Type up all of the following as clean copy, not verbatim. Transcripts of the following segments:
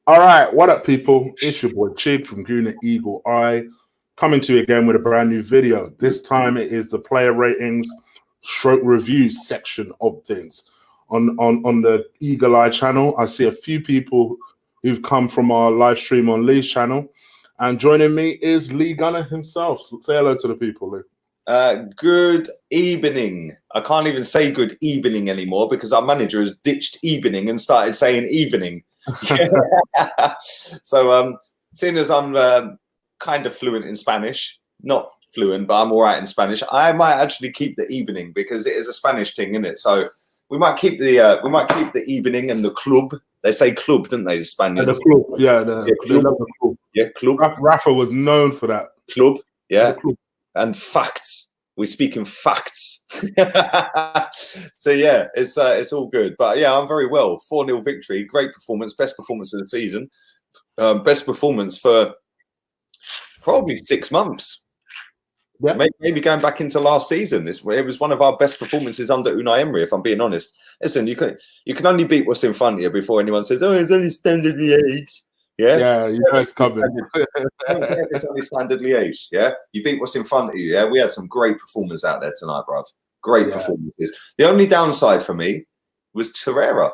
All right, what up, people? It's your boy Chig from Gooner Eagle Eye, coming to you again with a brand new video. This time it is the player ratings, stroke reviews section of things. On the Eagle Eye channel, I see a few people who've come from our live stream on Lee's channel, and joining me is Lee Gunner himself. So say hello to the people, Lee. Good evening. I can't even say good evening anymore because our manager has ditched evening and started saying evening. So, seeing as I'm kind of fluent in Spanish, not fluent, but I'm all right in Spanish, I might actually keep the evening because it is a Spanish thing, isn't it? So we might keep the evening and the club. They say club, don't they, the Spaniards? The club, yeah, the club. Yeah, club. Rafa was known for that. Club, yeah. Club. And facts. We speak in facts. So yeah, it's all good. But yeah, I'm very well. 4-0 victory, great performance, best performance of the season, best performance for probably 6 months. Yeah, maybe going back into last season. It was one of our best performances under Unai Emery, if I'm being honest. Listen, you can only beat what's in front of you before anyone says, "Oh, it's only standard Liège." Yeah, you know it's coming. It's only standard Liège. Yeah, you beat what's in front of you. Yeah, we had some great performers out there tonight, bruv. Great performances. The only downside for me was Torreira.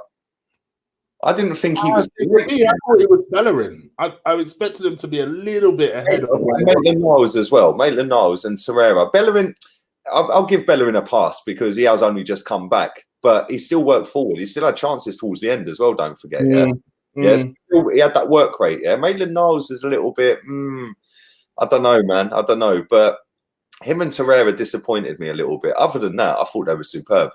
I didn't think he was. I thought he was Bellerin. I expected him to be a little bit ahead of Maitland-Niles as well. Maitland-Niles and Torreira. Bellerin, I'll give Bellerin a pass because he has only just come back, but he still worked forward. He still had chances towards the end as well. Don't forget. Yeah. Yes, he had that work rate. Yeah, Maitland-Niles is a little bit. I don't know, man. I don't know, but him and Torreira disappointed me a little bit. Other than that, I thought they were superb.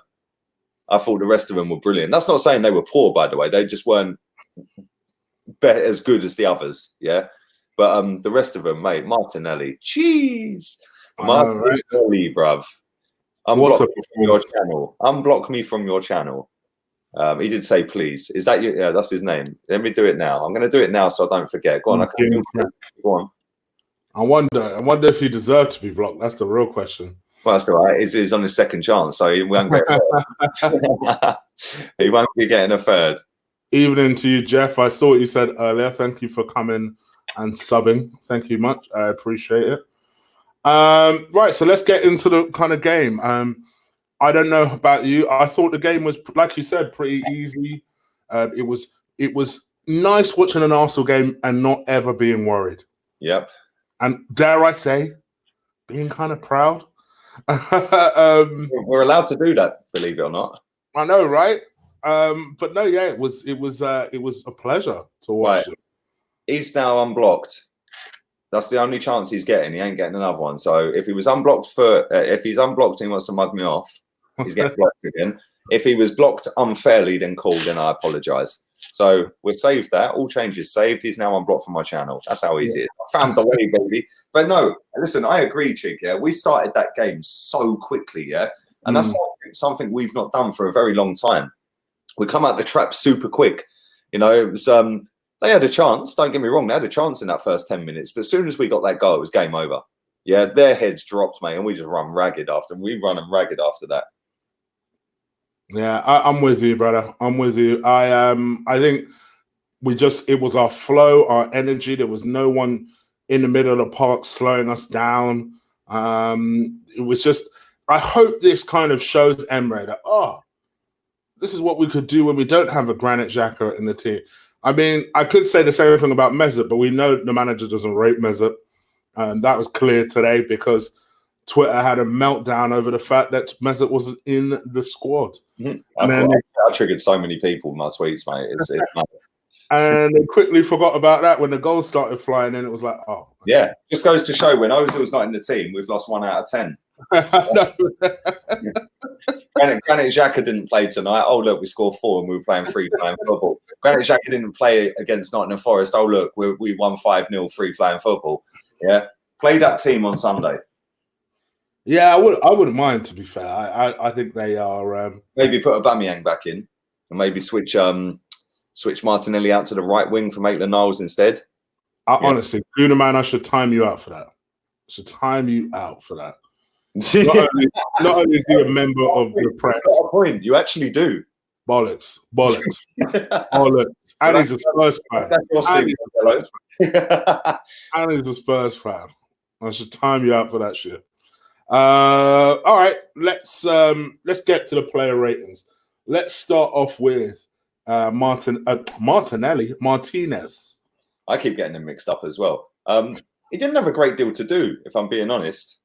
I thought the rest of them were brilliant. That's not saying they were poor, by the way. They just weren't as good as the others. Yeah, but the rest of them, mate. Martinelli, jeez, Martinelli, bruv. Unblock me from your channel. Unblock me from your channel. He did say, please. Is that you? Yeah, that's his name. Let me do it now. I'm going to do it now so I don't forget. Go on. Go on. I wonder if he deserved to be blocked. That's the real question. Well, that's all right. He's on his second chance, so he won't get he won't be getting a third. Evening to you, Jeff. I saw what you said earlier. Thank you for coming and subbing. Thank you much. I appreciate it. Right, so let's get into the kind of game. I don't know about you. I thought the game was, like you said, pretty easy. It was nice watching an Arsenal game and not ever being worried. Yep. And dare I say, being kind of proud. We're allowed to do that, believe it or not. I know, right? But no, yeah, it was a pleasure to watch. Right. He's now unblocked. That's the only chance he's getting. He ain't getting another one. So if he was unblocked if he's unblocked and he wants to mug me off, he's getting blocked again. If he was blocked unfairly, then called, then I apologise. So we've saved that. All changes saved. He's now unblocked from my channel. That's how easy it is. I found the way, baby. But no, listen, I agree, Chig. Yeah, we started that game so quickly. Yeah, and that's something we've not done for a very long time. We come out the trap super quick. You know, it was they had a chance. Don't get me wrong, they had a chance in that first 10 minutes. But as soon as we got that goal, it was game over. Yeah, their heads dropped, mate, and we just run ragged after. We run them ragged after that. Yeah, I'm with you, brother. I'm with you. I think it was our flow, our energy. There was no one in the middle of the park slowing us down. It was just, I hope this kind of shows Emre that, this is what we could do when we don't have a Granit Xhaka in the team. I mean, I could say the same thing about Mesut, but we know the manager doesn't rate Mesut. That was clear today because Twitter had a meltdown over the fact that Mesut wasn't in the squad. I triggered so many people in my tweets, mate. It's and they quickly forgot about that when the goals started flying in. It was like, oh. Yeah, just goes to show when Ozil's not in the team, we've lost 1 out of 10. Granit Xhaka didn't play tonight. Oh, look, we scored 4 and we were playing free-flying football. Granit Xhaka didn't play against Nottingham Forest. Oh, look, we won 5-0 free-flying football. Yeah, play that team on Sunday. Yeah, I wouldn't mind, to be fair. I think they are. Maybe put Aubameyang back in, and maybe switch Martinelli out to the right wing for Maitland-Niles instead. Honestly, Gooner Man, I should time you out for that. Not only is he a member of the press. Got a point. You actually do. Bollocks. And he's a Spurs fan. And he's a Spurs fan. I should time you out for that shit. All right, let's get to the player ratings. Let's start off with Martinez. I keep getting them mixed up as well. He didn't have a great deal to do, if I'm being honest.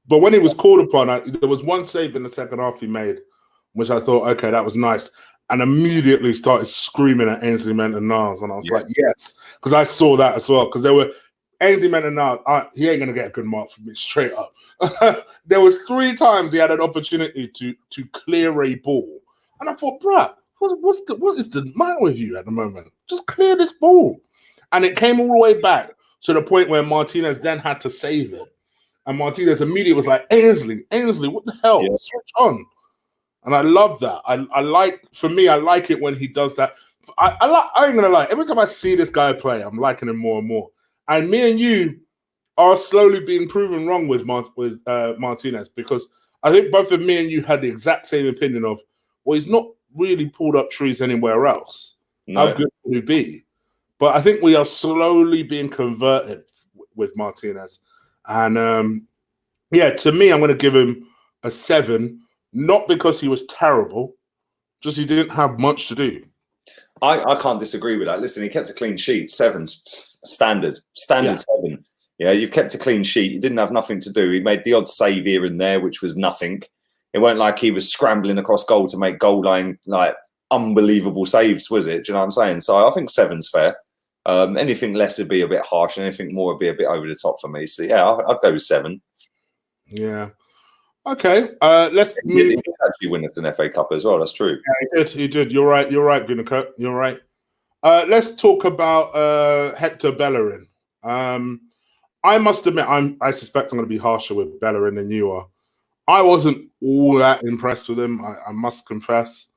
But when he was called upon, there was one save in the second half he made, which I thought, okay, that was nice. And immediately started screaming at Ainsley Maitland-Niles. And I was like, yes, because I saw that as well. Because there were Ainsley Maitland-Niles, he ain't going to get a good mark from me, straight up. There was 3 times he had an opportunity to clear a ball. And I thought, bruh, what is the matter with you at the moment? Just clear this ball. And it came all the way back to the point where Martinez then had to save it. And Martinez immediately was like, Ainsley, what the hell? Yeah. Switch on. And I love that. I like it when he does that. I ain't gonna lie. Every time I see this guy play, I'm liking him more and more. And me and you are slowly being proven wrong with Martinez, because I think both of me and you had the exact same opinion of, well, he's not really pulled up trees anywhere else. No. How good would he be? But I think we are slowly being converted with Martinez. And to me, I'm going to give him a 7, not because he was terrible, just he didn't have much to do. I can't disagree with that. Listen, he kept a clean sheet. 7, standard 7. Yeah, you've kept a clean sheet. He didn't have nothing to do. He made the odd save here and there, which was nothing. It weren't like he was scrambling across goal to make goal line, like, unbelievable saves, was it? Do you know what I'm saying? So I think 7's fair. Anything less would be a bit harsh, and anything more would be a bit over the top for me. So yeah, I'd go with 7. Yeah. Okay. Let's move. He actually win us an FA Cup as well. That's true. Yeah, he did. You're right, Gooner. You're right. Let's talk about Hector Bellerin. I must admit, I suspect I'm going to be harsher with Bellerin than you are. I wasn't all that impressed with him. I must confess.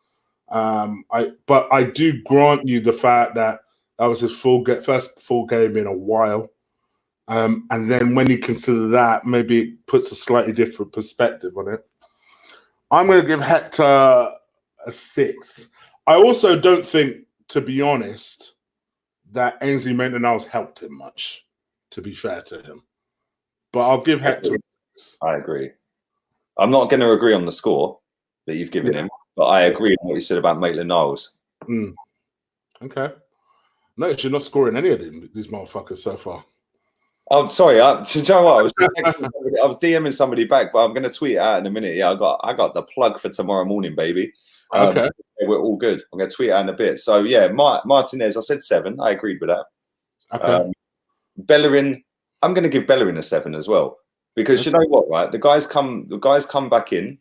But I do grant you the fact that was his first full game in a while. And then when you consider that, maybe it puts a slightly different perspective on it. I'm going to give Hector a 6. I also don't think, to be honest, that Ainsley Maitland-Niles helped him much, to be fair to him. But I'll give Hector a 6. I agree. I'm not going to agree on the score that you've given him, but I agree with what you said about Maitland-Niles. Okay. Notice you're not scoring any of these motherfuckers so far. Oh, sorry. You know what? I was DMing somebody back, but I'm going to tweet it out in a minute. Yeah, I got the plug for tomorrow morning, baby. Okay. We're all good. I'm going to tweet it out in a bit. So, yeah, Martinez, I said 7. I agreed with that. Okay. Bellerin, I'm going to give Bellerin a 7 as well. Because you know what, right? The guys come back in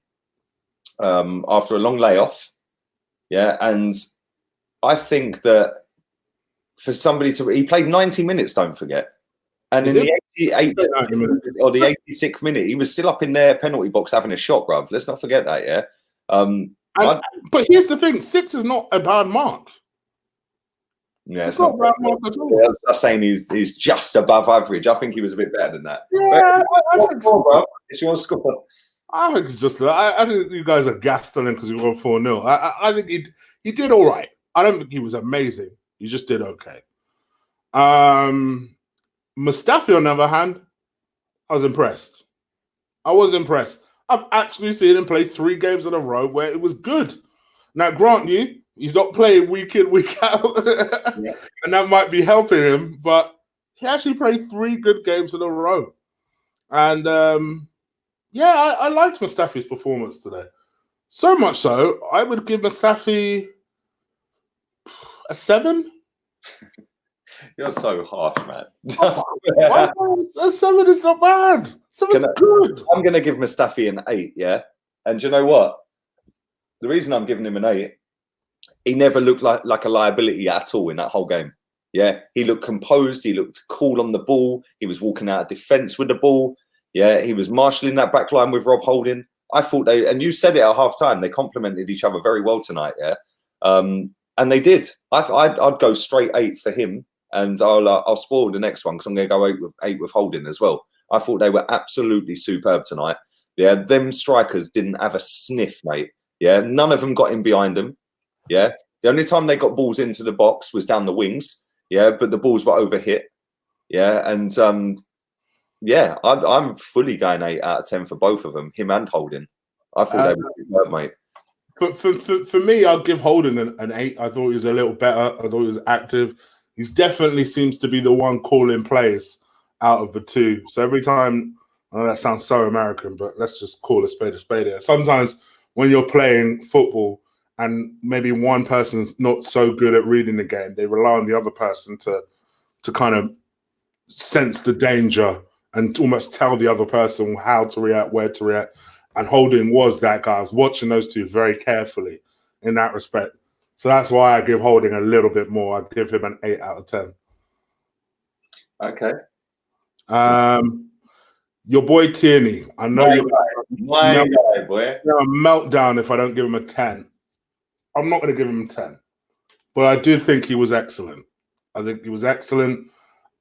after a long layoff. Yeah, and I think that for somebody he played 90 minutes, don't forget. And in the 88th or the 86th minute, he was still up in their penalty box having a shot, bruv. Let's not forget that, yeah? But here's the thing, 6 is not a bad mark. Yeah, it's not a bad mark at all. Yeah, I'm saying he's just above average. I think he was a bit better than that. Yeah, I think so. Bro, if you want to score. I think it's just I think you guys are gassed on him because he won 4-0. I think he did all right. I don't think he was amazing. He just did okay. Mustafi, on the other hand, I was impressed. I've actually seen him play 3 games in a row where it was good. Now, grant you, he's not playing week in, week out, and that might be helping him, but he actually played 3 good games in a row. And, I liked Mustafi's performance today. So much so, I would give Mustafi a 7. You're so harsh, man. A 7 is not bad. 7 is good. I'm going to give Mustafi an 8, yeah? And you know what? The reason I'm giving him an 8, he never looked like a liability at all in that whole game. Yeah, he looked composed. He looked cool on the ball. He was walking out of defence with the ball. Yeah, he was marshalling that back line with Rob Holding. I thought and you said it at half time, they complemented each other very well tonight, yeah? And they did. I'd go straight 8 for him. And I'll spoil the next one because I'm going to go 8 with Holding as well. I thought they were absolutely superb tonight. Yeah, them strikers didn't have a sniff, mate. Yeah, none of them got in behind them. Yeah, the only time they got balls into the box was down the wings. Yeah, but the balls were overhit. Yeah, and yeah, I'm fully going 8 out of 10 for both of them, him and Holding. I thought they were superb, mate. But for me, I'll give Holden an 8. I thought he was a little better. I thought he was active. He definitely seems to be the one calling plays out of the two. So every time, I know that sounds so American, but let's just call a spade a spade here. Sometimes when you're playing football and maybe one person's not so good at reading the game, they rely on the other person to kind of sense the danger and almost tell the other person how to react, where to react. And Holding was that guy. I was watching those two very carefully in that respect. So that's why I give Holding a little bit more. I give him an 8 out of 10. Okay. Your boy Tierney. I know my guy, boy. A meltdown if I don't give him a 10. I'm not going to give him a 10. But I do think he was excellent. I think he was excellent.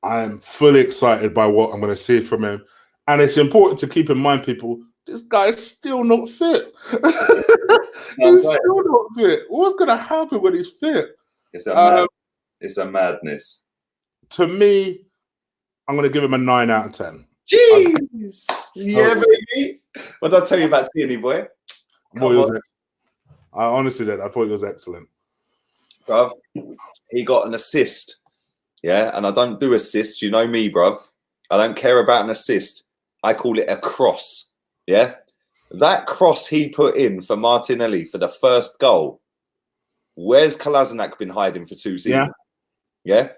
I am fully excited by what I'm going to see from him. And it's important to keep in mind, people, this guy's still not fit. He's still not fit. What's going to happen when he's fit? It's a madness. To me, I'm going to give him a 9 out of 10. Jeez. Yeah, baby. What did I tell you about Tierney, boy? I honestly did. I thought he was excellent. Bruv, he got an assist. Yeah, and I don't do assists. You know me, bruv. I don't care about an assist. I call it a cross. Yeah? That cross he put in for Martinelli for the first goal. Where's Kolasinac been hiding for 2 seasons? Yeah?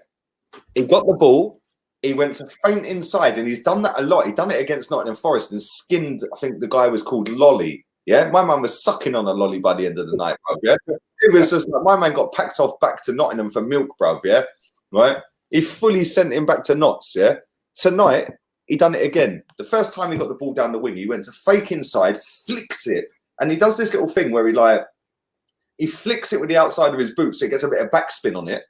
He got the ball. He went to feint inside, and he's done that a lot. He done it against Nottingham Forest and skinned, I think the guy was called Lolly. Yeah? My man was sucking on a lolly by the end of the night, bruv. Yeah? It was just like, my man got packed off back to Nottingham for milk, bruv. Yeah? Right? He fully sent him back to Notts, yeah? Tonight, he done it again. The first time he got the ball down the wing, he went to fake inside, flicked it, and he does this little thing where he flicks it with the outside of his boot, so it gets a bit of backspin on it,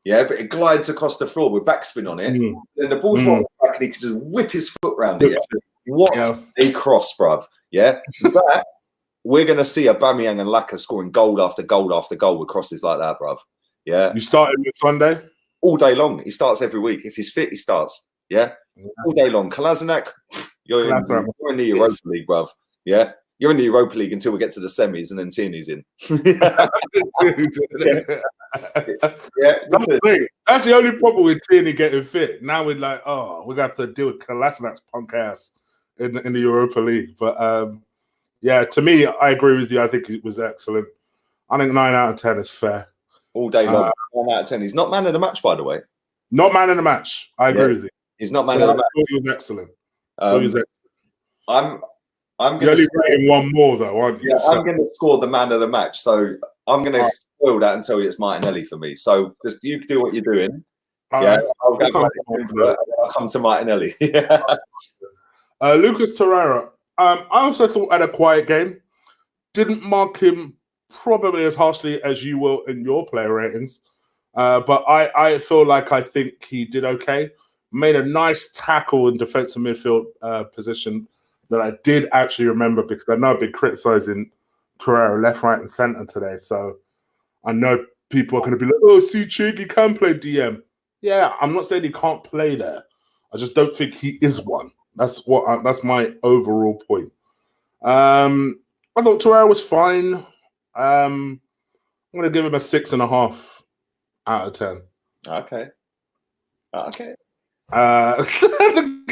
yeah? But it glides across the floor with backspin on it. Then the ball's rolled back, and he can just whip his foot around it. Yeah? What a cross, bruv, yeah? That, we're going to see Aubameyang and Laka scoring goal after goal after goal with crosses like that, bruv, yeah? You started with Sunday? All day long. He starts every week. If he's fit, he starts. Yeah? All day long. Kolasinac, you're in the Europa League, bruv. Yeah? You're in the Europa League until we get to the semis and then Tierney's in. That's the only problem with Tierney getting fit. Now we're like, oh, we got to deal with Kolasinac's punk ass in the Europa League. But yeah, to me, I agree with you. I think it was excellent. I think 9 out of 10 is fair. All day long. 1 out of 10. He's not man of the match, by the way. Not man of the match. I agree with you. He's not man of the match. He was excellent. I'm going to rate him one more, though, aren't you? Yeah, I'm going to score the man of the match. So I'm going to spoil that and tell you it's Martinelli for me. So just you do what you're doing. I'll come to Martinelli. Lucas Torreira. I also thought had a quiet game. Didn't mark him probably as harshly as you will in your player ratings. But I feel like I think he did okay. Made a nice tackle in defensive midfield position that I did actually remember because I know I've been criticizing Torreira left, right, and center today. So I know people are going to be like, oh, see, Chiggy can play DM. Yeah, I'm not saying he can't play there. I just don't think he is one. That's my overall point. I thought Torreira was fine. I'm going to give him a 6.5 out of 10. Okay. Biting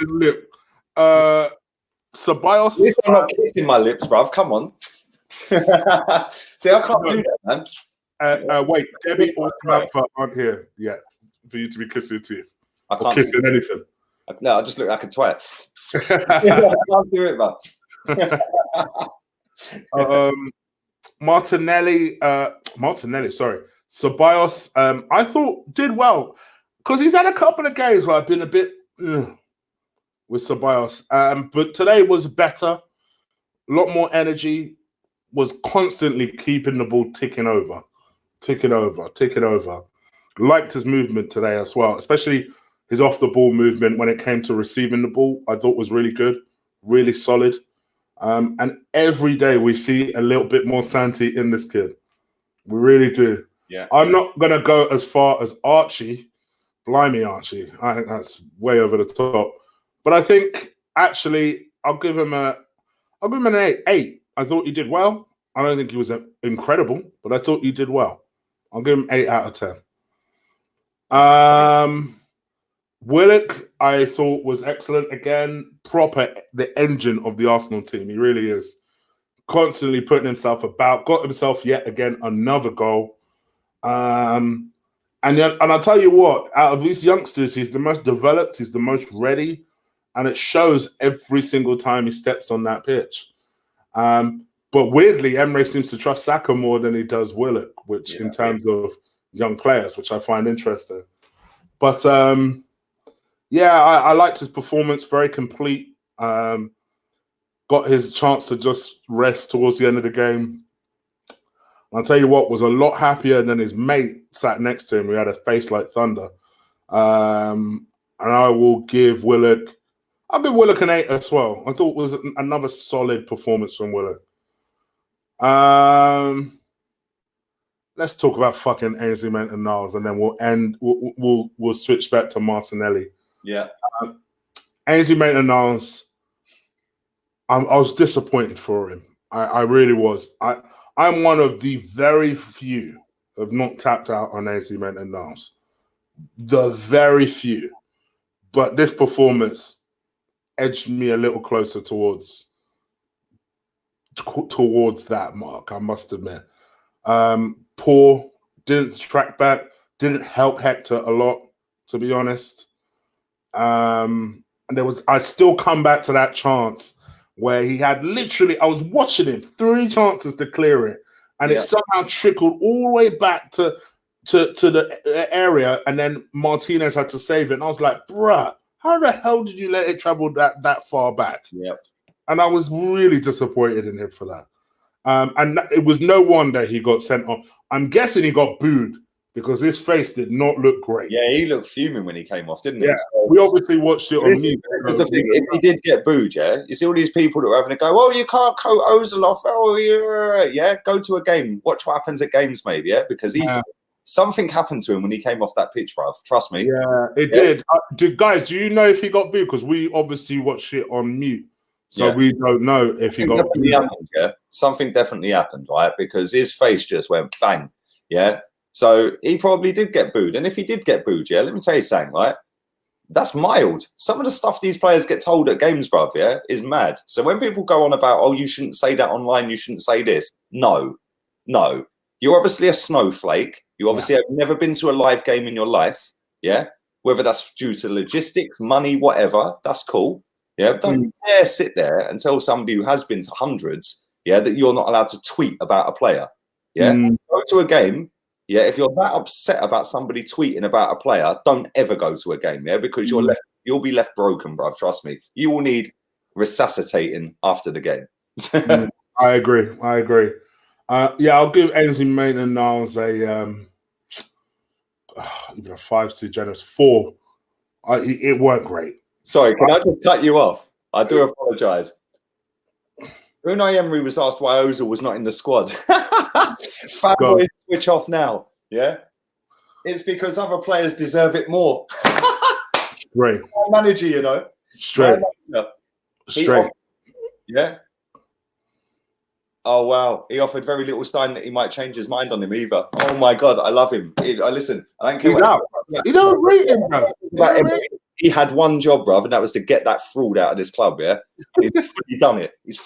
his lip. Ceballos. I'm not kissing my lips, bruv. Come on. See, I can't do that, man. Wait, Debbie or Samantha aren't here yet for you to be kissing to you. I can't kissing anything. No, I just look like a twat. I can't do it, man. Martinelli, sorry. Ceballos, I thought did well because he's had a couple of games where I've been a bit with Ceballos. But today was better, a lot more energy, was constantly keeping the ball ticking over. Liked his movement today as well, especially his off the ball movement when it came to receiving the ball. I thought was really good, really solid. And every day we see a little bit more Santi in this kid. We really do. Yeah. I'm not going to go as far as Archie. Blimey, Archie. I think that's way over the top. But I think, actually, I'll give him an 8. I thought he did well. I don't think he was incredible, but I thought he did well. I'll give him 8 out of 10. Willock, I thought was excellent. Again, proper the engine of the Arsenal team. He really is. Constantly putting himself about. Got himself yet again another goal. And I'll tell you what, out of these youngsters, he's the most developed, he's the most ready, and it shows every single time he steps on that pitch. But weirdly, Emre seems to trust Saka more than he does Willock, which in terms of young players, which I find interesting. But I liked his performance, very complete. Got his chance to just rest towards the end of the game. I'll tell you what, was a lot happier than his mate sat next to him who had a face like thunder. And I will give Willock, I'll give Willock an 8 as well. I thought it was another solid performance from Willock. Let's talk about fucking Ainsley Maitland-Niles, and then we'll switch back to Martinelli. Yeah. Ainsley Maitland-Niles, I was disappointed for him. I really was. I'm one of the very few who have not tapped out on Ainsley Maitland-Niles. The very few. But this performance edged me a little closer towards that mark, I must admit. Poor, didn't track back, didn't help Hector a lot, to be honest. And I still come back to that chance where he had literally, I was watching him, 3 chances to clear it, and it somehow trickled all the way back to the area, and then Martinez had to save it. And I was like, bruh, how the hell did you let it travel that far back? Yep. And I was really disappointed in him for that. And it was no wonder he got sent off. I'm guessing he got booed because his face did not look great. Yeah, he looked fuming when he came off, didn't he? Yeah, so, we obviously watched it on mute. Because the thing, if he did get booed, you see all these people that are having to go, oh, you can't coat Ozil off. Oh, yeah, go to a game. Watch what happens at games, maybe, because something happened to him when he came off that pitch, bruv. Trust me. Yeah, it did. Guys, do you know if he got booed? Because we obviously watched it on mute. So we don't know if he got booed. Something definitely happened, right? Because his face just went bang, So he probably did get booed. And if he did get booed, let me tell you something, right? That's mild. Some of the stuff these players get told at games, bruv, is mad. So when people go on about, oh, you shouldn't say that online, you shouldn't say this. No. You're obviously a snowflake. You obviously have never been to a live game in your life, Whether that's due to logistics, money, whatever, that's cool. Don't dare sit there and tell somebody who has been to hundreds, that you're not allowed to tweet about a player. Go to a game. If you're that upset about somebody tweeting about a player, don't ever go to a game, because you'll be left broken, bruv. Trust me. You will need resuscitating after the game. I agree. I'll give Ainsley Maitland-Niles even a 5 too generous. 4. It weren't great. Sorry, can I just cut you off? I do apologise. Unai Emery was asked why Ozil was not in the squad. Fanboys switch off now, It's because other players deserve it more. Straight. Manager, Straight. Oh, wow. He offered very little sign that he might change his mind on him either. Oh, my God. I love him. Listen, I don't care. He's out. You don't rate him, bro. He had one job, bruv, and that was to get that fraud out of this club, He's fully done it. He is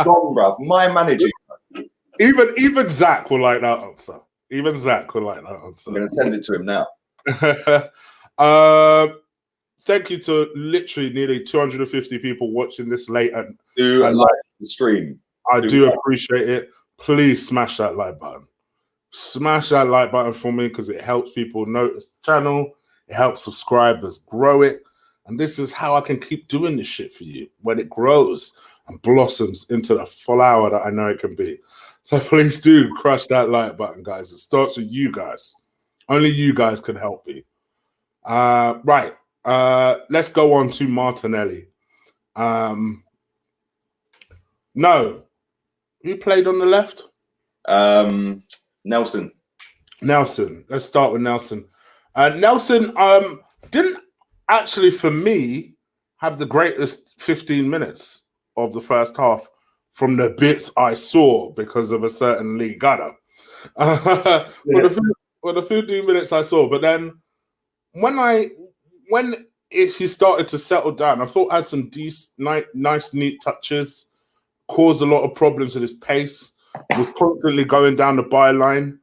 gone, bruv. My manager. Even Zach will like that answer. I'm going to send it to him now. Thank you to literally nearly 250 people watching this late. And like the stream. I do appreciate it. Please smash that like button. Smash that like button for me because it helps people notice the channel. It helps subscribers grow it. And this is how I can keep doing this shit for you when it grows and blossoms into the flower that I know it can be. So please do crush that like button, guys. It starts with you guys. Only you guys can help me. Right. Let's go on to Martinelli. No. Who played on the left? Nelson. Nelson. Let's start with Nelson. Nelson didn't actually, for me, have the greatest 15 minutes of the first half from the bits I saw because of a certain league gunner. For the 15 minutes I saw, but then when he started to settle down, I thought had some nice, neat touches, caused a lot of problems with his pace, was constantly going down the byline.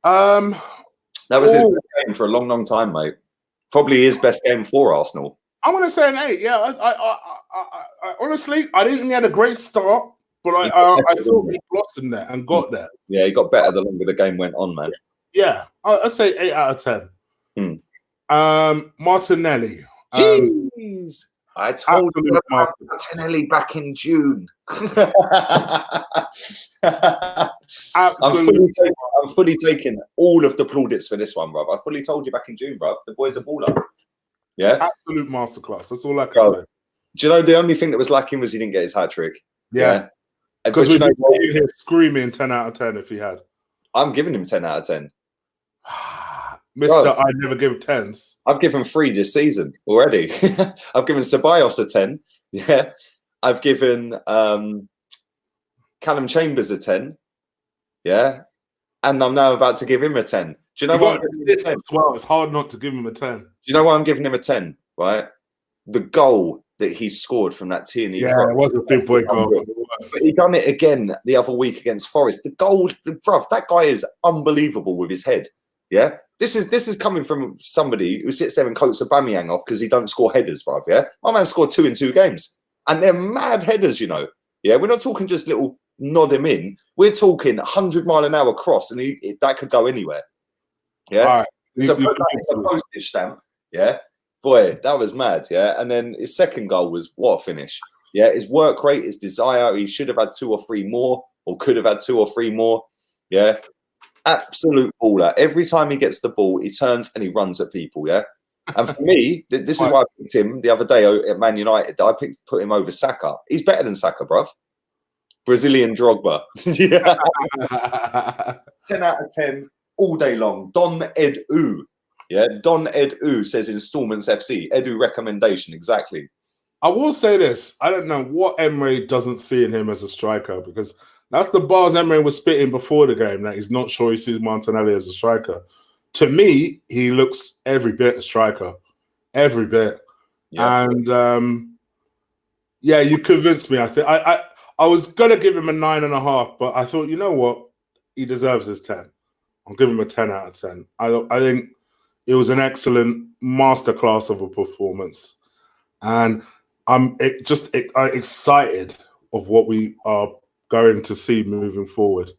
That was his best game for a long, long time, mate. Probably his best game for Arsenal. I'm going to say an 8. Yeah, I honestly, I didn't think he had a great start, but I thought he blossomed there and got there. Yeah, he got better the longer the game went on, man. Yeah, I'd say 8 out of 10. Martinelli. Jeez. I told you about Martinelli back in June. I'm fully taking all of the plaudits for this one, bro. I fully told you back in June, bro. The boy's a baller. Yeah, absolute masterclass. That's all I can say. Do you know the only thing that was lacking was he didn't get his hat trick? Yeah, because we'd be here screaming 10 out of 10 if he had. I'm giving him 10 out of 10. Mister, I never give 10s. I've given 3 this season already. I've given Ceballos a 10. Yeah, I've given Callum Chambers a 10. Yeah, and I'm now about to give him a 10. Do you know what? It's hard not to give him a 10. Do you know why I'm giving him a 10? Right, the goal that he scored from that Tierney. Yeah, it was a big boy goal. But he done it again the other week against Forest. The goal, bruv, that guy is unbelievable with his head. Yeah, this is coming from somebody who sits there and coats Aubameyang off because he don't score headers, bruv. Yeah, my man scored 2 in 2 games, and they're mad headers, you know. Yeah, we're not talking just little nod him in. We're talking 100-mile-an-hour cross, and that could go anywhere. Yeah, so put that as a postage stamp. Yeah, boy, that was mad. Yeah, and then his second goal was what a finish. Yeah, his work rate, his desire. He should have had 2 or 3 more, or could have had 2 or 3 more. Yeah, absolute baller. Every time he gets the ball, he turns and he runs at people. Yeah, and for me, this is why I picked him the other day at Man United. I put him over Saka. He's better than Saka, bruv. Brazilian Drogba. Yeah, 10 out of 10 all day long. Don Edu. Yeah, Don Edu says Installments FC. Edu recommendation, exactly. I will say this. I don't know what Emery doesn't see in him as a striker, because that's the bars Emery was spitting before the game, that he's not sure he sees Martinelli as a striker. To me, he looks every bit a striker. Every bit. Yeah. And, yeah, you convinced me. I think I was going to give him a 9.5, but I thought, you know what? He deserves his 10. I'll give him a 10 out of 10. I think it was an excellent masterclass of a performance. And I'm excited of what we are going to see moving forward.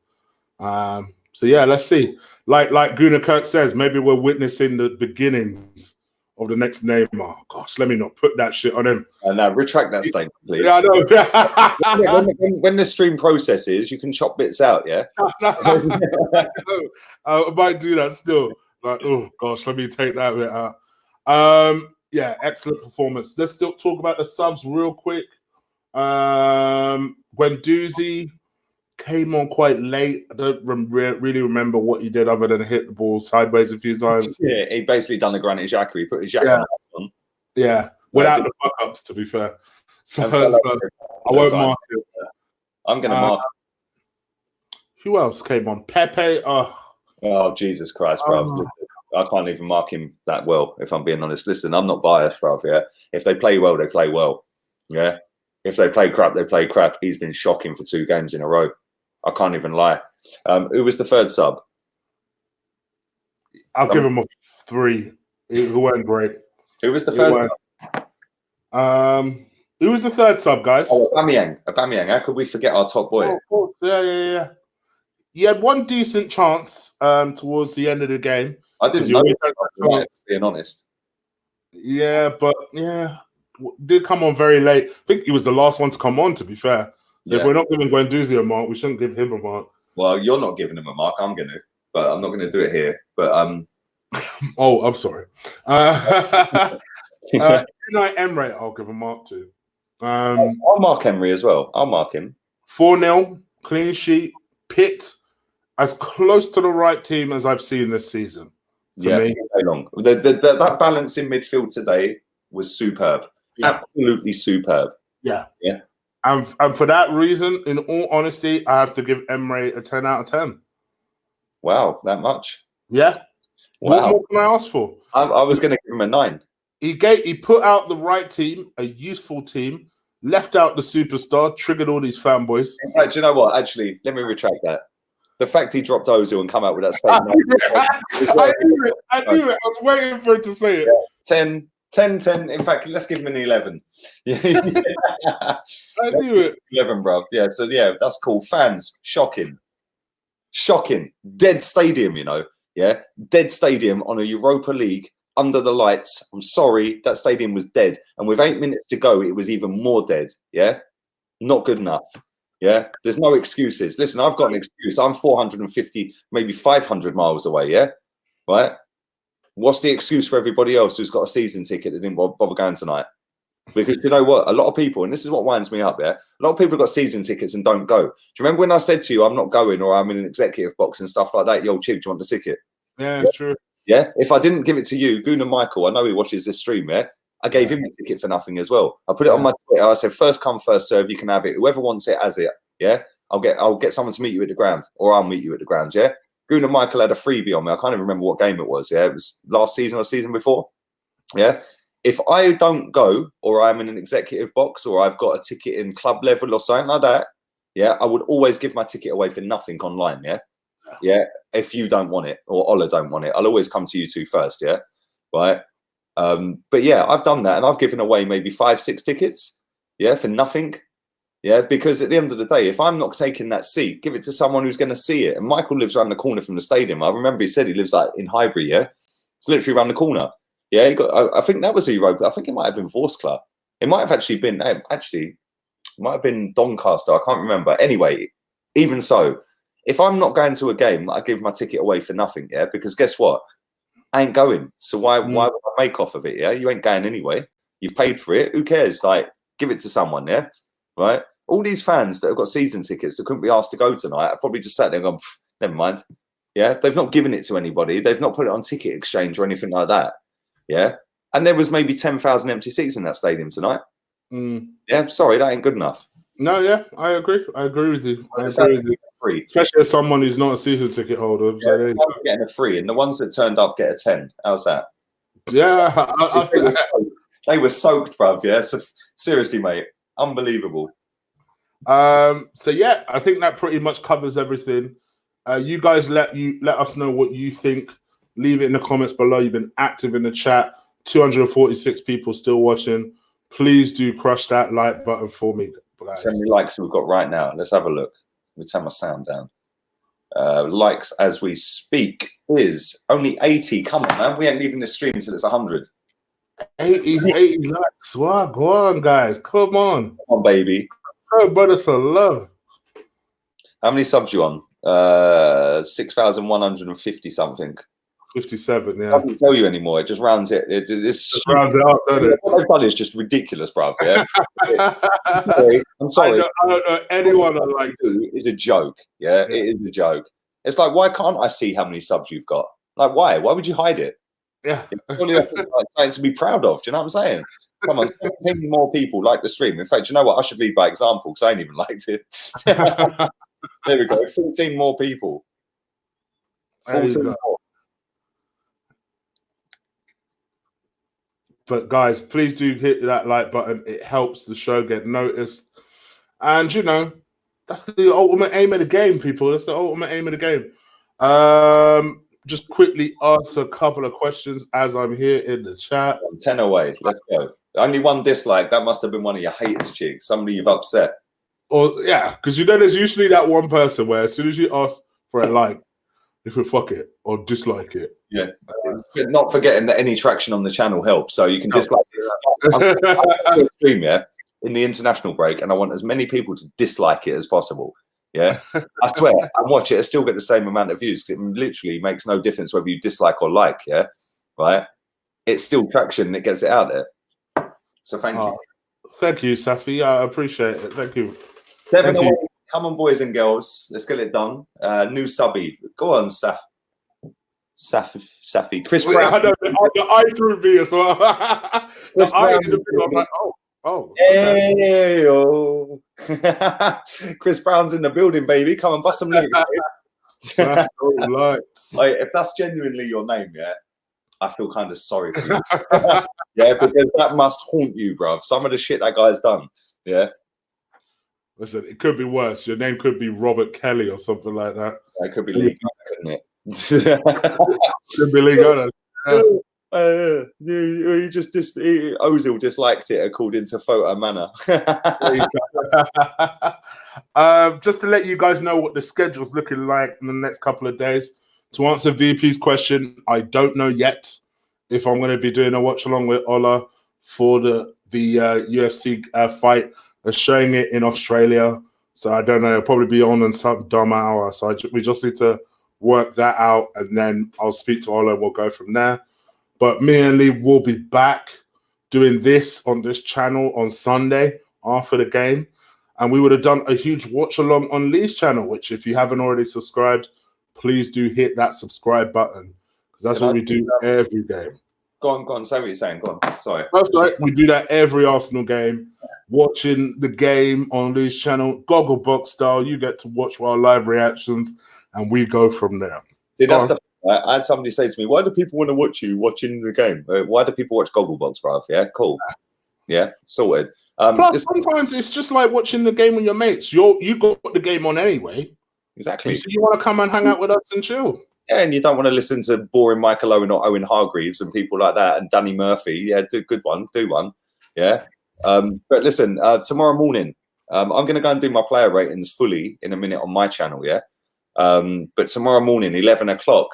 So, yeah, let's see. Like Gooner Kirk says, maybe we're witnessing the beginnings of the next Neymar. Gosh, let me not put that shit on him. No, retract that statement, please. Yeah, I know. when the stream processes, you can chop bits out, yeah? I might do that still. Like, oh, gosh, let me take that bit out. Yeah, excellent performance. Let's still talk about the subs real quick. Guendouzi came on quite late. I don't really remember what he did other than hit the ball sideways a few times. Yeah, he basically done the Granit Xhaka. He put his jacket on. Yeah, without the fuck-ups, to be fair. So I won't mark it. I'm going to mark it. Who else came on? Pepe. Oh, Jesus Christ, bro. I can't even mark him that well, if I'm being honest. Listen, I'm not biased, bro. Yeah, if they play well, they play well. Yeah, if they play crap, they play crap. He's been shocking for 2 games in a row. I can't even lie. Who was the third sub? I'll give him a 3. It weren't great. Who was the third sub? Who was the third sub, guys? Oh, Aubameyang. How could we forget our top boy? Oh, of course. Yeah. He had one decent chance towards the end of the game. I didn't know that, being honest. Yeah, but did come on very late. I think he was the last one to come on, to be fair. So if we're not giving Guendouzi a mark, we shouldn't give him a mark. Well, you're not giving him a mark. I'm going to, but I'm not going to do it here. But oh, I'm sorry. Unai Emery, I'll give a mark to. I'll mark Emery as well. I'll mark him. 4-0, clean sheet, Pitt, as close to the right team as I've seen this season. To me. Long. That balance in midfield today was superb. Yeah. Absolutely superb. Yeah. And for that reason, in all honesty, I have to give Emery a 10 out of 10. Wow, that much? Yeah. Wow. What more can I ask for? I was going to give him a 9. He put out the right team, a useful team, left out the superstar, triggered all these fanboys. In fact, do you know what? Actually, let me retract that. The fact he dropped Ozil and come out with that statement. I knew it. I was waiting for it to say it. 10. In fact, let's give him an 11. I knew it. 11, bro. Yeah, so yeah, that's cool. Fans, shocking. Dead stadium, you know. Yeah, dead stadium on a Europa League under the lights. I'm sorry, that stadium was dead. And with 8 minutes to go, it was even more dead. Yeah, not good enough. Yeah, there's no excuses. Listen, I've got an excuse. I'm 450, maybe 500 miles away. Yeah, right. What's the excuse for everybody else who's got a season ticket that didn't bother going tonight? Because you know what? A lot of people, and this is what winds me up, yeah? A lot of people have got season tickets and don't go. Do you remember when I said to you, I'm not going, or I'm in an executive box and stuff like that? Yo, Chief, do you want the ticket? Yeah, true. Yeah, if I didn't give it to you, Gooner Michael, I know he watches this stream, yeah? I gave him a ticket for nothing as well. I put it on my Twitter. I said, first come, first serve, you can have it. Whoever wants it has it, yeah? I'll get someone to meet you at the ground, or I'll meet you at the ground, yeah? Gooner Michael had a freebie on me. I can't even remember what game it was. Yeah, it was last season or season before. Yeah. If I don't go, or I'm in an executive box, or I've got a ticket in club level or something like that, yeah, I would always give my ticket away for nothing online. Yeah. Yeah. If you don't want it, or Ola don't want it, I'll always come to you two first. Yeah. Right. But yeah, I've done that, and I've given away maybe 5-6 tickets. Yeah, for nothing. Yeah, because at the end of the day, if I'm not taking that seat, give it to someone who's going to see it. And Michael lives around the corner from the stadium. I remember he said he lives like in Highbury. Yeah, it's literally around the corner. Yeah, he got. I think that was a Europa. I think it might have been Vorskla. It might have actually been. Actually, it might have been Doncaster. I can't remember. Anyway, even so, if I'm not going to a game, I give my ticket away for nothing. Yeah, because guess what? I ain't going. So why would I make off of it? Yeah, you ain't going anyway. You've paid for it. Who cares? Like, give it to someone. Yeah. Right? All these fans that have got season tickets that couldn't be asked to go tonight, I probably just sat there and gone, never mind. Yeah, they've not given it to anybody. They've not put it on ticket exchange or anything like that. Yeah, and there was maybe 10,000 empty seats in that stadium tonight. Yeah, sorry, that ain't good enough. No, yeah, I agree. I agree with you. I agree with you. Free. Especially as someone who's not a season ticket holder. Yeah, so getting a free, and the ones that turned up get a 10. How's that? Yeah, they were soaked, bruv. Yeah, so, seriously, mate, unbelievable. So yeah, I think that pretty much covers everything. You guys let us know what you think. Leave it in the comments below. You've been active in the chat. 246 people still watching. Please do crush that like button for me, guys. How many likes we've got right now? Let's have a look. Let me turn my sound down. Likes as we speak is only 80. Come on, man. We ain't leaving this stream until it's 100. 80 likes. Wow, go on, guys. Come on. Come on, baby. Oh, brother, some love. How many subs you on? 6,150 something. 57, yeah. I doesn't tell you anymore. It just rounds it. It just rounds it up, doesn't it? What they've done is just ridiculous, bruv. Yeah. I'm sorry. I don't know anyone I like to. It's a joke. Yeah, it is a joke. It's like, why can't I see how many subs you've got? Like, why? Why would you hide it? Yeah. It's only like something to be proud of. Do you know what I'm saying? Come on, 17 more people like the stream. In fact, you know what? I should lead by example because I ain't even liked it. There we go. 14 more people. 14 more. But guys, please do hit that like button. It helps the show get noticed. And you know, that's the ultimate aim of the game, people. That's the ultimate aim of the game. Just quickly ask a couple of questions as I'm here in the chat. 10 away. Let's go. Only one dislike. That must have been one of your haters, chicks. Somebody you've upset. Or yeah, because you know there's usually that one person where as soon as you ask for a like, if you fuck it or dislike it. Yeah. Not forgetting that any traction on the channel helps. So you can dislike it. I'm stream, yeah, in the international break, and I want as many people to dislike it as possible. Yeah. I swear, and watch it, I still get the same amount of views because it literally makes no difference whether you dislike or like, yeah. Right? It's still traction and it gets it out there. So thank you. Thank you, Safi. I appreciate it. Thank you. 7 Thank away. you. Come on, boys and girls. Let's get it done. New subby. Go on, Safi. Chris Brown. I know, the eye threw me as well. The eye in the middle. I'm like, oh. Okay. Hey, oh. Chris Brown's in the building, baby. Come on, bust some lyrics. Like, if that's genuinely your name, yeah, I feel kind of sorry for you. Yeah, because that must haunt you, bruv. Some of the shit that guy's done. Yeah. Listen, it could be worse. Your name could be Robert Kelly or something like that. It could be Lee, couldn't it? Could be Lee. You just Ozil disliked it according to Photo Manor. Just to let you guys know what the schedule's looking like in the next couple of days. To answer VP's question, I don't know yet if I'm going to be doing a watch along with Ola for the UFC fight. They're showing it in Australia, so I don't know. It'll probably be on in some dumb hour. So we just need to work that out, and then I'll speak to Ola and we'll go from there. But me and Lee will be back doing this on this channel on Sunday after the game. And we would have done a huge watch along on Lee's channel, which if you haven't already subscribed, please do hit that subscribe button. Because that's what we do every game. Go on. Say what you're saying. Go on. Sorry. That's right. We do that every Arsenal game. Watching the game on Lee's channel, Gogglebox style. You get to watch our live reactions, and we go from there. I had somebody say to me, "Why do people want to watch you watching the game? Why do people watch Gogglebox, bruv?" Yeah, cool. Yeah, sorted. Plus, sometimes it's just like watching the game with your mates. You got the game on anyway. Exactly. So you want to come and hang out with us and chill. Yeah, and you don't want to listen to boring Michael Owen or Owen Hargreaves and people like that, and Danny Murphy. Yeah, do one. Yeah. But listen, tomorrow morning, I'm going to go and do my player ratings fully in a minute on my channel. Yeah. But tomorrow morning, 11 o'clock.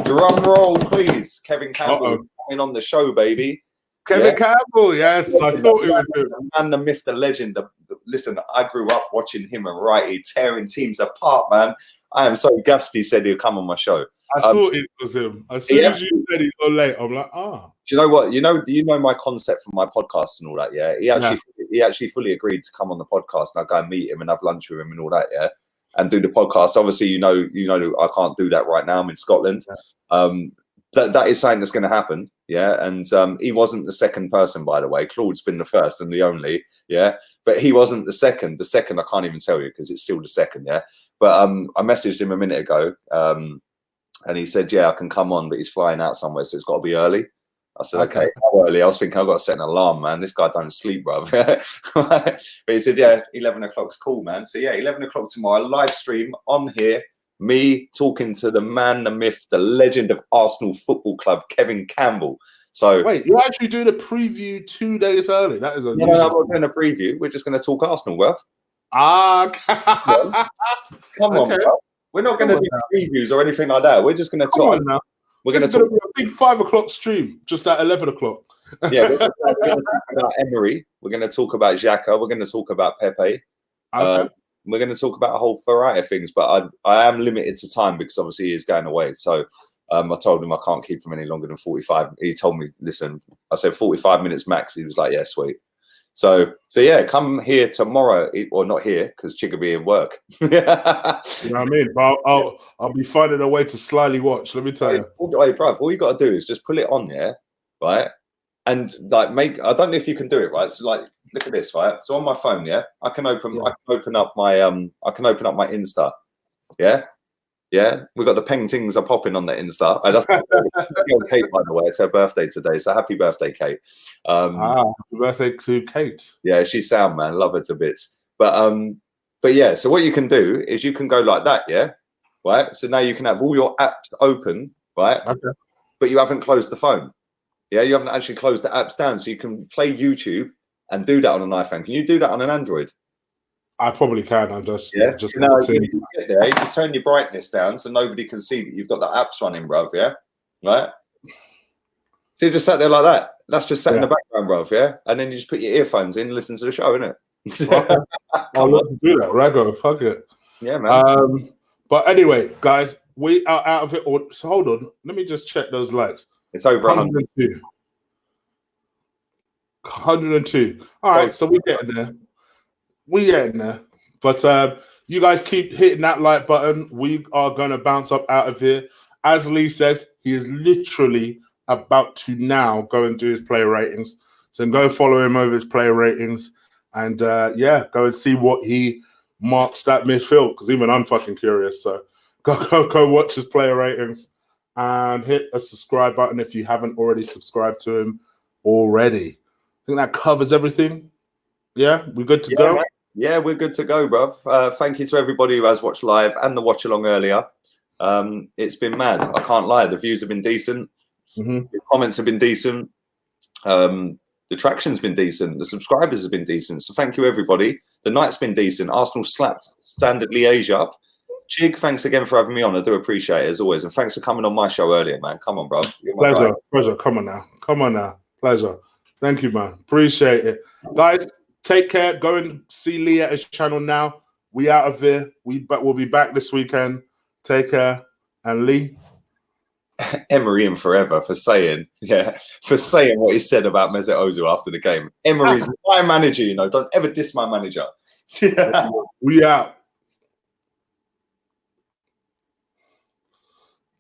Drum roll, please. Kevin Campbell coming on the show, baby. Kevin Campbell, yes. I thought it was him. The man, the myth, the legend. Listen, I grew up watching him and Righty tearing teams apart, man. I am so gassed he said he'll come on my show. I thought it was him. As soon as you said he's on late, I'm like, Do you know what? Do you know my concept from my podcast and all that? Yeah. He actually fully agreed to come on the podcast, and I'll go and meet him and have lunch with him and all that, yeah. And do the podcast. Obviously, you know I can't do that right now. I'm in Scotland. That is something that's going to happen, yeah. And he wasn't the second person, by the way. Claude's been the first and the only, yeah. But he wasn't the second. The second I can't even tell you because it's still the second, yeah. But I messaged him a minute ago, and he said, yeah, I can come on, but he's flying out somewhere, so it's got to be early. I said, okay, how early? I was thinking I've got to set an alarm, man. This guy don't sleep, bro. But he said, yeah, 11 o'clock's cool, man. So yeah, 11 o'clock tomorrow, live stream on here. Me talking to the man, the myth, the legend of Arsenal Football Club, Kevin Campbell. So wait, you actually do the preview 2 days early? That is unusual. No, I'm not doing a preview. We're just going to talk Arsenal, bro. Come on, bro. We're not going to do previews or anything like that. We're just going to talk. Now. We're going to talk. Be a big 5 o'clock stream just at 11 o'clock. Yeah, we're going to talk about Emery. We're going to talk about Xhaka. We're going to talk about Pepe. We're going to talk about a whole variety of things, but I am limited to time because obviously he is going away. So I told him I can't keep him any longer than 45. He told me, listen, I said 45 minutes max. He was like, yeah, sweet. So yeah, come here tomorrow, or not here because Chick will be in work. You know what I mean? But I'll be finding a way to slyly watch. Let me tell you. Hey, bruv, all you got to do is just pull it on, yeah, right, and like I don't know if you can do it, right. So like, look at this, right. So on my phone, yeah, I can open up my Insta, yeah. Yeah, we've got the paintings are popping on the Insta. That's Kate, by the way. It's her birthday today, so happy birthday, Kate. Happy birthday to Kate. Yeah, she's sound, man. Love her to bits. But yeah. So what you can do is you can go like that, yeah, right. So now you can have all your apps open, right? Okay. But you haven't closed the phone. Yeah, you haven't actually closed the apps down, so you can play YouTube and do that on an iPhone. Can you do that on an Android? I probably can. I'm just you get there, you turn your brightness down so nobody can see that you've got the apps running, bruv. Yeah, right. So you just sat there like that. That's just sat in the background, bruv. Yeah, and then you just put your earphones in, and listen to the show, innit? I'll love to do that. Rago, fuck it. Yeah, man. But anyway, guys, we are out of it. So hold on, let me just check those likes. It's over 100. 102. All right, so we're getting there. We're getting there. But you guys keep hitting that like button. We are going to bounce up out of here. As Lee says, he is literally about to now go and do his player ratings. So go follow him over his player ratings. And yeah, go and see what he marks that midfield. Because even I'm fucking curious. So go watch his player ratings. And hit a subscribe button if you haven't already subscribed to him already. I think that covers everything. Yeah, we're good to go? Man. Yeah, we're good to go, bruv. Thank you to everybody who has watched live and the watch along earlier. It's been mad. I can't lie. The views have been decent. The comments have been decent. The traction's been decent. The subscribers have been decent. So thank you, everybody. The night's been decent. Arsenal slapped Standard Liège up. Chig, thanks again for having me on. I do appreciate it, as always. And thanks for coming on my show earlier, man. Come on, bro. Pleasure. Come on now. Pleasure. Thank you, man. Appreciate it. Guys, take care. Go and see Lee at his channel now. We out of here. We'll be back this weekend. Take care. And Lee? Emery in forever for saying what he said about Mesut Ozil after the game. Emery's my manager, you know. Don't ever diss my manager. We out.